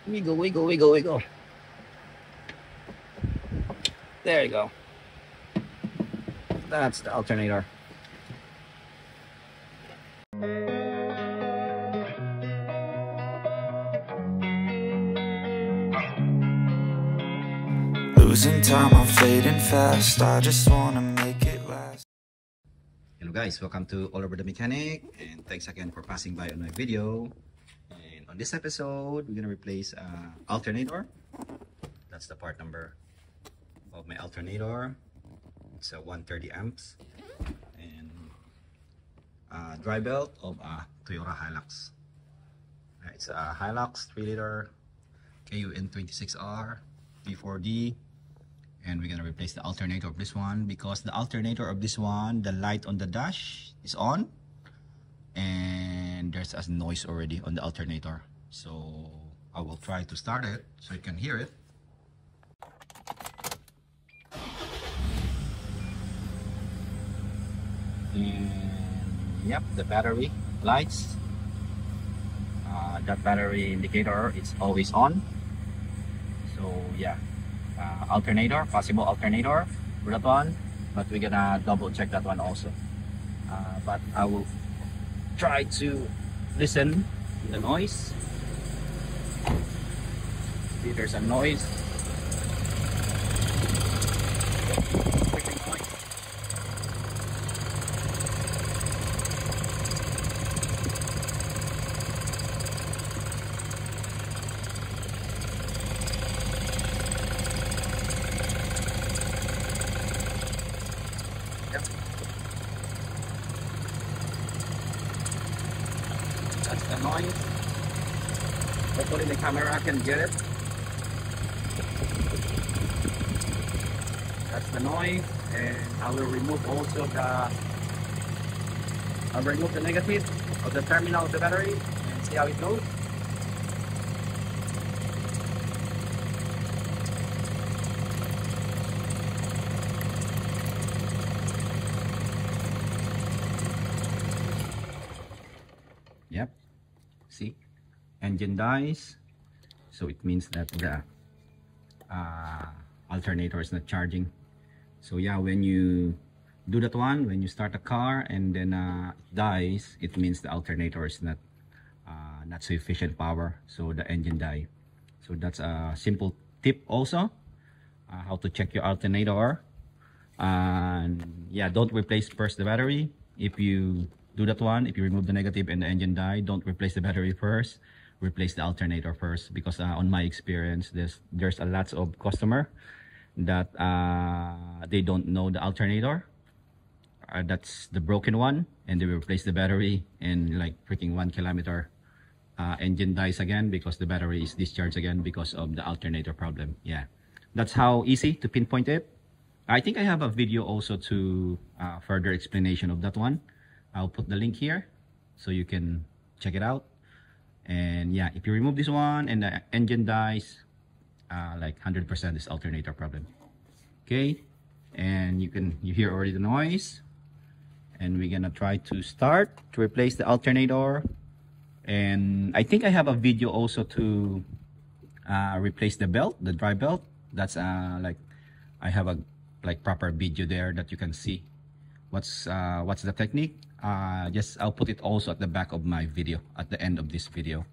Wiggle, wiggle, wiggle, wiggle. There you go. That's the alternator. Losing time, I'm fading fast. I just wanna make it last. Hello guys, welcome to All Over the Mechanic, and thanks again for passing by on my video. And on this episode, we're gonna replace alternator. That's the part number of my alternator. It's a 130 amps and dry belt of a Toyota Hilux. It's a Hilux 3-liter KUN26R P4D. And we're gonna replace the alternator of this one because the alternator of this one, the light on the dash is on and there's a noise already on the alternator. So I will try to start it so you can hear it. And yep, the battery lights. That battery indicator is always on. So yeah. Alternator, possible alternator for that one, but we're gonna double check that one also. But I will try to listen to the noise. See, there's a noise. That's the noise. Hopefully the camera can get it. That's the noise, and I will remove also I'll remove the negative of the terminal of the battery and see how it goes. Yep, see, engine dies, so it means that the alternator is not charging. So yeah, when you do that one, when you start a car and then it dies, it means the alternator is not sufficient power, so the engine die. So that's a simple tip also, how to check your alternator. And yeah, don't replace first the battery. If you do that one, if you remove the negative and the engine die, don't replace the battery first, replace the alternator first, because on my experience, there's a lots of customer that they don't know the alternator, that's the broken one, and they will replace the battery, and like freaking 1 kilometer engine dies again because the battery is discharged again because of the alternator problem. Yeah, that's how easy to pinpoint it. I think I have a video also to further explanation of that one. I'll put the link here so you can check it out. And yeah, if you remove this one and the engine dies, like 100% is alternator problem. Okay, and you hear already the noise, and we're gonna try to start to replace the alternator. And I think I have a video also to replace the belt, the dry belt. That's like I have a like proper video there that you can see what's the technique. I'll put it also at the back of my video, at the end of this video,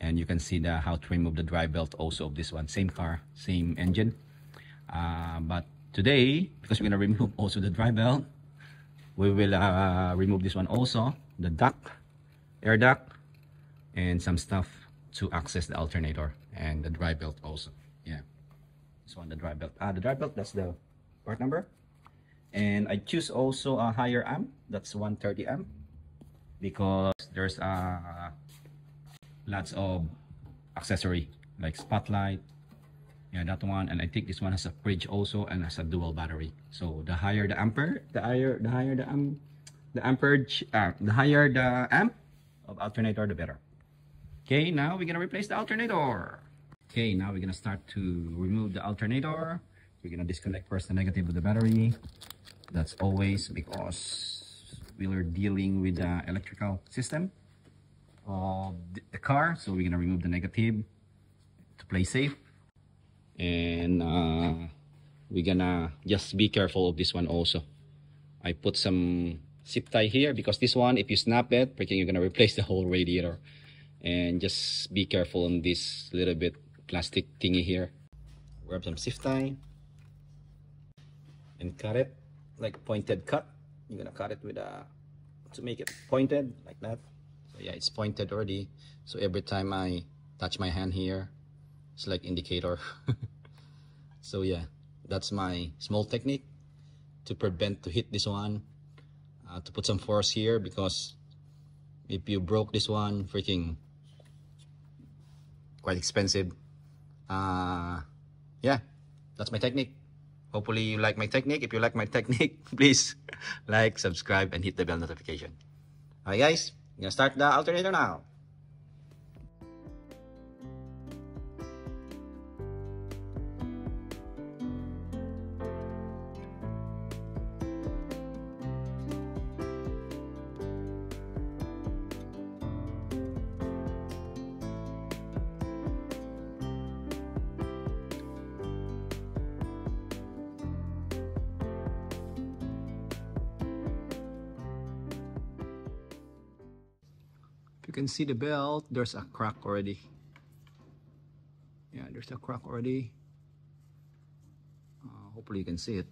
and you can see how to remove the dry belt also of this one. Same car, same engine, but today, because we're gonna remove also the dry belt, we will remove this one also, the duct, air duct, and some stuff to access the alternator and the dry belt also. Yeah, this one, the dry belt. The dry belt, that's the part number. And I choose also a higher amp, that's 130 amp, because there's lots of accessory like spotlight. Yeah, that one. And I think this one has a fridge also and has a dual battery. So the higher the ampere, the higher the amperage, the higher the amp of alternator, the better. Okay, now we're gonna replace the alternator. Okay, now we're gonna start to remove the alternator. We're gonna disconnect first the negative of the battery. That's always because we are dealing with the electrical system of the car. So we're gonna remove the negative play safe, and we're gonna just be careful of this one also. I put some zip tie here because this one, if you snap it, freaking you're gonna replace the whole radiator. And just be careful on this little bit plastic thingy here. Grab some zip tie and cut it like pointed cut. You're gonna cut it with a to make it pointed like that. So yeah, it's pointed already. So every time I touch my hand here, it's like indicator. So yeah, that's my small technique to prevent to hit this one. To put some force here, because if you broke this one, freaking quite expensive. Yeah, that's my technique. Hopefully you like my technique. If you like my technique, please like, subscribe, and hit the bell notification. Alright guys, I'm gonna start the alternator now. You can see the belt, there's a crack already. Yeah, there's a crack already. Hopefully you can see it.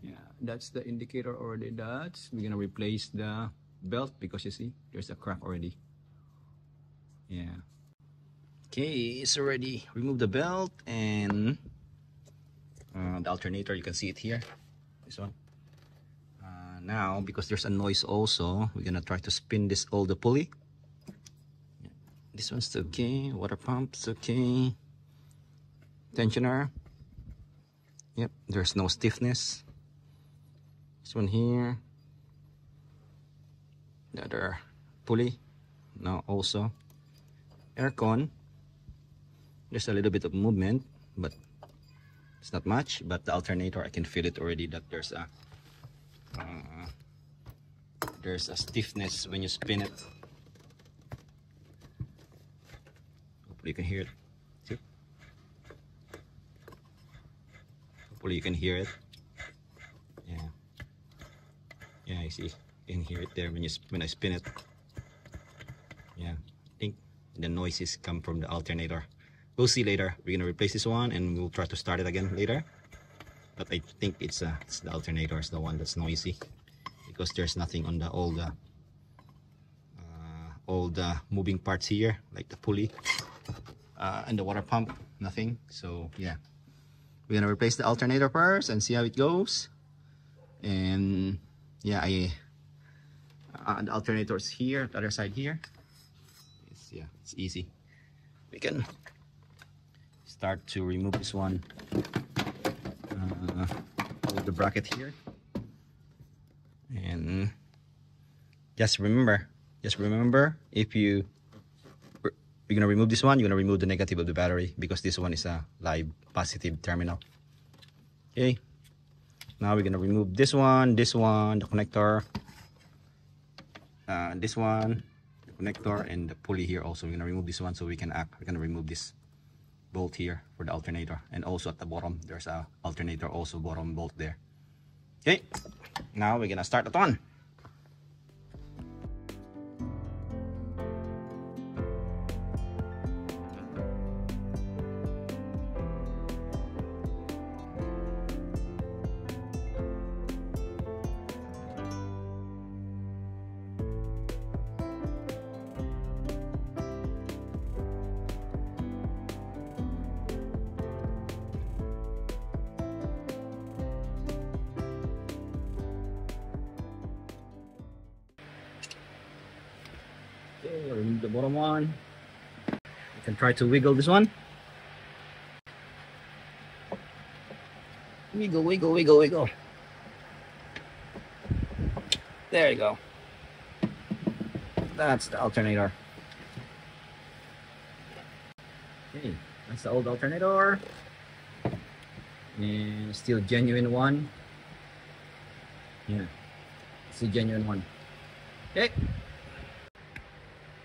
Yeah, that's the indicator already. That's we're gonna replace the belt because you see there's a crack already. Yeah. Okay, it's already remove the belt, and the alternator, you can see it here, this one. Now, because there's a noise also, we're gonna try to spin this all the pulley. This one's okay, water pump's okay, tensioner, yep, there's no stiffness. This one here, the other pulley, now also. Aircon, there's a little bit of movement, but it's not much. But the alternator, I can feel it already that there's a stiffness when you spin it. Hopefully you can hear it. See? Hopefully you can hear it. Yeah, yeah, I see. You can hear it there when I spin it. Yeah, I think the noises come from the alternator. We'll see later. We're gonna replace this one and we'll try to start it again later. But I think it's the alternator is the one that's noisy, because there's nothing on all the moving parts here, like the pulley and the water pump, nothing. So yeah, we're gonna replace the alternator first and see how it goes. And yeah, the alternator is here, the other side here. It's easy. We can start to remove this one with the bracket here. And just remember, if you're gonna remove this one, you're gonna remove the negative of the battery, because this one is a live positive terminal. Okay, now we're gonna remove this one, the connector, this one, the connector, and the pulley here also. We're gonna remove this one so we're gonna remove this bolt here for the alternator. And also at the bottom there's a alternator also bottom bolt there. Okay, now we're gonna start that one. Okay, remove the bottom one. You can try to wiggle this one. Wiggle, wiggle, wiggle, wiggle. There you go. That's the alternator. Okay, that's the old alternator. And still genuine one. Yeah, it's a genuine one. Okay.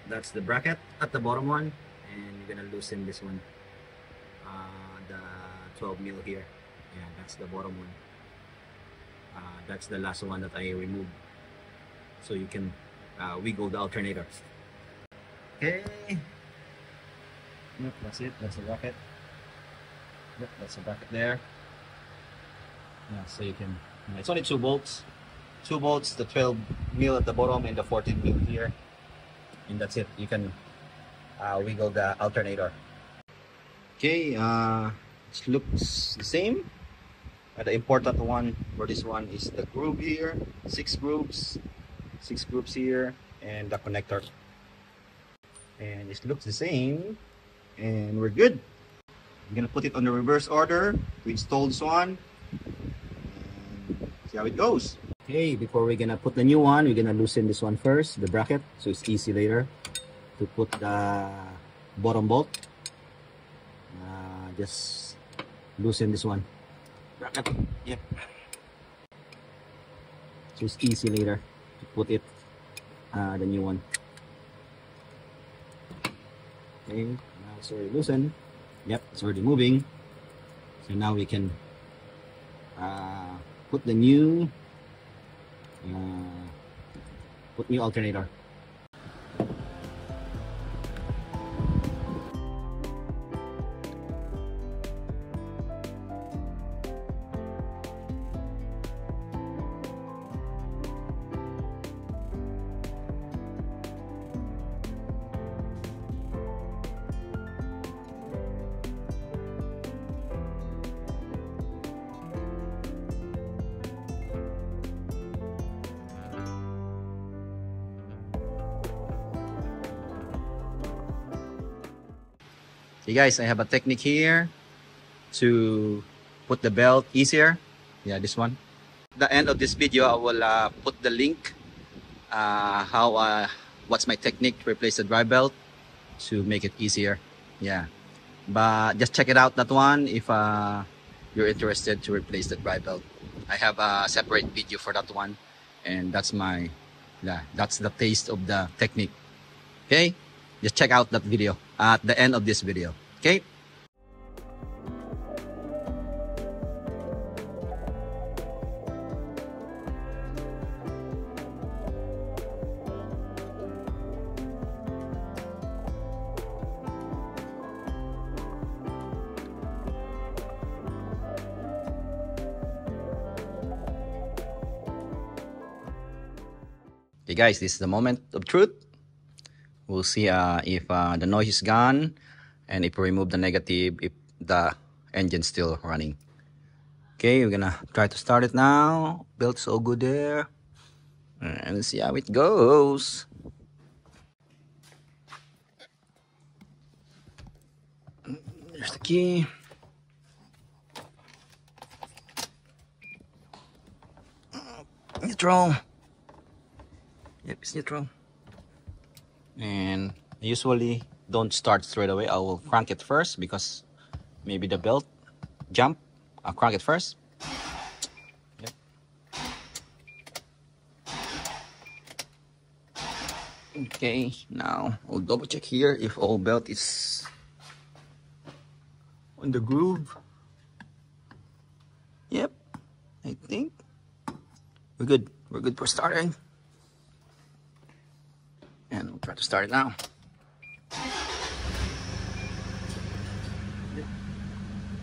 That's the bracket at the bottom one, and you're gonna loosen this one, the 12 mil here. Yeah, that's the bottom one. That's the last one that I removed, so you can wiggle the alternator. Okay. Yep, that's it. That's the bracket. Yep, that's the bracket there. Yeah, so you can. It's only 2 bolts. 2 bolts, the 12 mil at the bottom and the 14 mil here, and that's it. You can wiggle the alternator. Okay, it looks the same. The important one for this one is the groove here. 6 grooves here, and the connector. And it looks the same, and we're good. I'm gonna put it on the reverse order to install this one and see how it goes. Okay, before we're gonna put the new one, we're gonna loosen this one first, the bracket, so it's easy later to put the bottom bolt. Just loosen this one, bracket. Yep. So it's easy later to put it, the new one. Okay, now it's already loosened. Yep, it's already moving. So now we can put the new alternator. Hey guys, I have a technique here to put the belt easier. Yeah, this one. At the end of this video, I will put the link what's my technique to replace the drive belt to make it easier. Yeah, but just check it out, that one, if you're interested to replace the drive belt. I have a separate video for that one, and that's the taste of the technique. Okay, just check out that video at the end of this video. Okay. Okay guys, this is the moment of truth. We'll see if the noise is gone, and if we remove the negative, if the engine's still running. Okay, we're gonna try to start it now. Belt's all good there, and let's see how it goes. There's the key. Neutral. Yep, it's neutral. And I usually don't start straight away. I will crank it first because maybe the belt jump. I'll crank it first. Yep. Okay, now I'll double check here if all belt is on the groove. Yep, I think we're good. We're good for starting. And we'll try to start it now.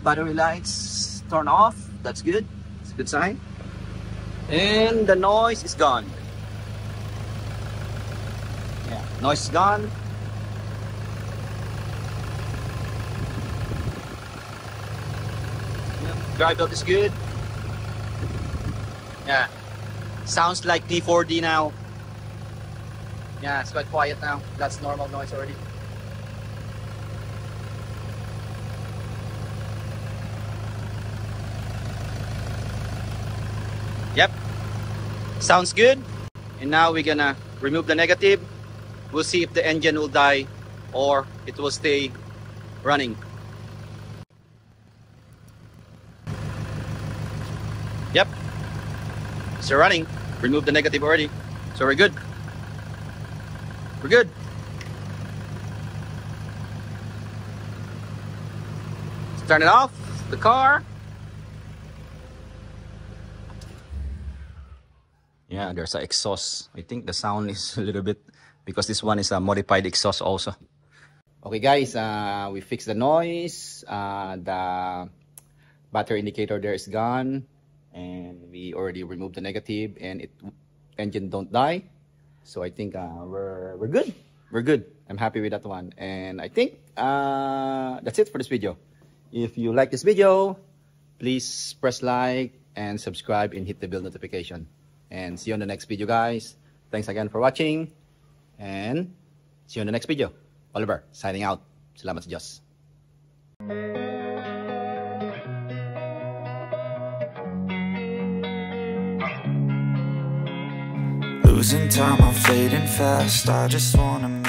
Battery lights turn off. That's good. It's a good sign. And the noise is gone. Yeah, noise is gone. Yep, drive belt is good. Yeah, sounds like P4D now. Yeah, it's quite quiet now. That's normal noise already. Yep, sounds good. And now we're gonna remove the negative. We'll see if the engine will die or it will stay running. Yep, it's running. Remove the negative already, so we're good. We're good. turn it off, the car. Yeah, there's an exhaust. I think the sound is a little bit, because this one is a modified exhaust also. Okay guys, we fixed the noise. The battery indicator there is gone, and we already removed the negative, and engine don't die. So I think we're good. We're good. I'm happy with that one. And I think that's it for this video. If you like this video, please press like and subscribe and hit the bell notification. And see you on the next video, guys. Thanks again for watching, and see you on the next video. Oliver, signing out. Salamat sa Diyos. Losing time, I'm fading fast. I just wanna